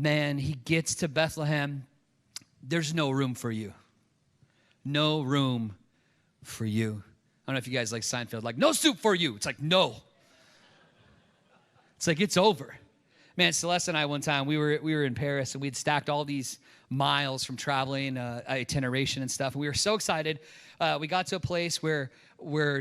Man, he gets to Bethlehem. There's no room for you. No room for you. I don't know if you guys like Seinfeld, like, no soup for you. It's like, no. It's like, it's over. Man, Celeste and I one time, we were in Paris, and we'd stacked all these miles from traveling, itineration and stuff. And we were so excited. We got to a place where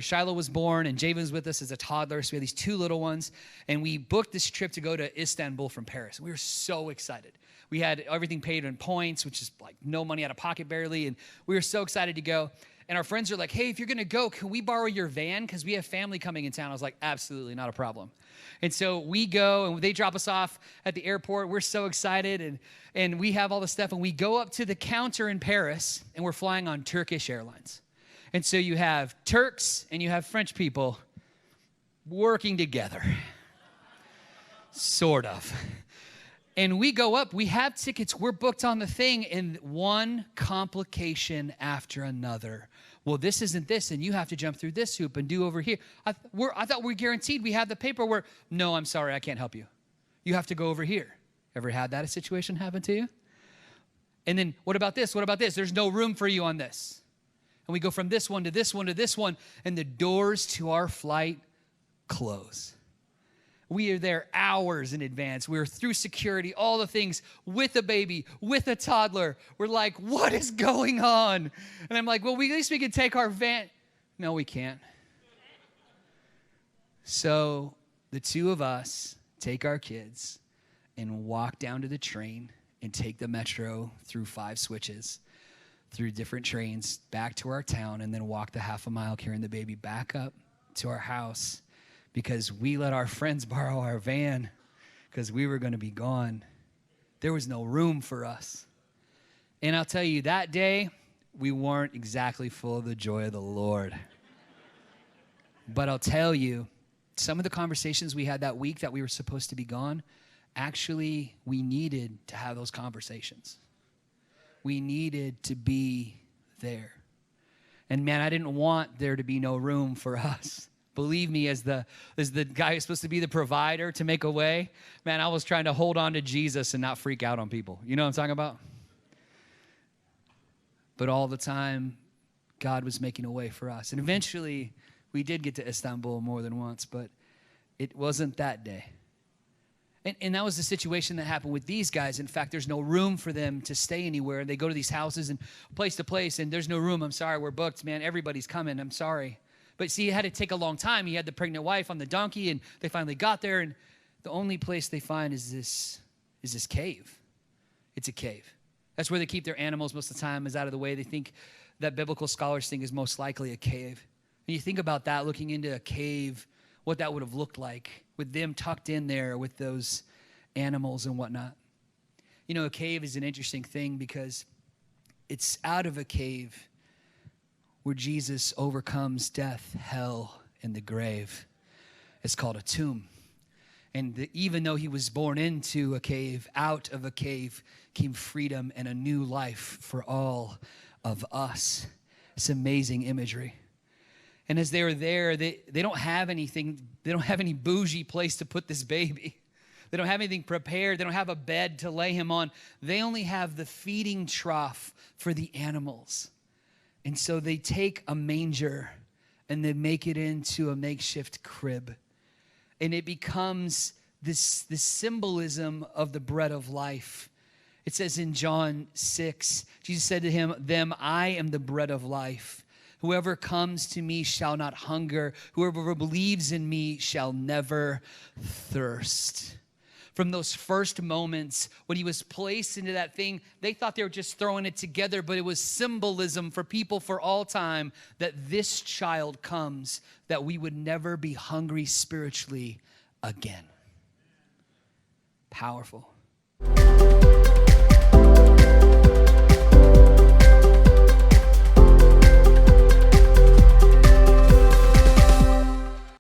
Shiloh was born, and Javen was with us as a toddler. So we had these two little ones, and we booked this trip to go to Istanbul from Paris. We were so excited. We had everything paid in points, which is like no money out of pocket barely, and we were so excited to go. And our friends are like, hey, if you're going to go, can we borrow your van? Because we have family coming in town. I was like, absolutely, not a problem. And so we go, and they drop us off at the airport. We're so excited, and we have all the stuff. And we go up to the counter in Paris, and we're flying on Turkish Airlines. And so you have Turks and you have French people working together, sort of. And we go up, we have tickets, we're booked on the thing, and one complication after another. Well, this isn't this, and you have to jump through this hoop and do over here. I thought we were guaranteed we had the paperwork. No, I'm sorry, I can't help you. You have to go over here. Ever had that situation happen to you? And then, what about this? What about this? There's no room for you on this. And we go from this one to this one to this one, and the doors to our flight close. We are there hours in advance. We're through security, all the things, with a baby, with a toddler. We're like, what is going on? And I'm like, well, at least we can take our van. No, we can't. So the two of us take our kids and walk down to the train and take the metro through 5 switches, through different trains, back to our town, and then walk the half a mile carrying the baby back up to our house, because we let our friends borrow our van because we were going to be gone. There was no room for us. And I'll tell you, that day, we weren't exactly full of the joy of the Lord. But I'll tell you, some of the conversations we had that week that we were supposed to be gone, actually, we needed to have those conversations. We needed to be there. And man, I didn't want there to be no room for us. Believe me, as the guy who's supposed to be the provider to make a way, man, I was trying to hold on to Jesus and not freak out on people. You know what I'm talking about? But all the time, God was making a way for us. And eventually, we did get to Istanbul more than once, but it wasn't that day. And that was the situation that happened with these guys. In fact, there's no room for them to stay anywhere. They go to these houses and place to place, and there's no room. I'm sorry, we're booked, man. Everybody's coming. I'm sorry. But see, it had to take a long time. He had the pregnant wife on the donkey, and they finally got there, and the only place they find is this cave. It's a cave. That's where they keep their animals most of the time, is out of the way. They think that biblical scholars think is most likely a cave. And you think about that, looking into a cave, what that would have looked like with them tucked in there with those animals and whatnot. You know, a cave is an interesting thing because it's out of a cave where Jesus overcomes death, hell, and the grave. It's called a tomb. And even though he was born into a cave, out of a cave came freedom and a new life for all of us. It's amazing imagery. And as they were there, they don't have anything. They don't have any bougie place to put this baby. They don't have anything prepared. They don't have a bed to lay him on. They only have the feeding trough for the animals. And so they take a manger and they make it into a makeshift crib. And it becomes this symbolism of the bread of life. It says in John 6, Jesus said to them, I am the bread of life. Whoever comes to me shall not hunger. Whoever believes in me shall never thirst. From those first moments when he was placed into that thing, they thought they were just throwing it together, but it was symbolism for people for all time that this child comes, that we would never be hungry spiritually again. Powerful.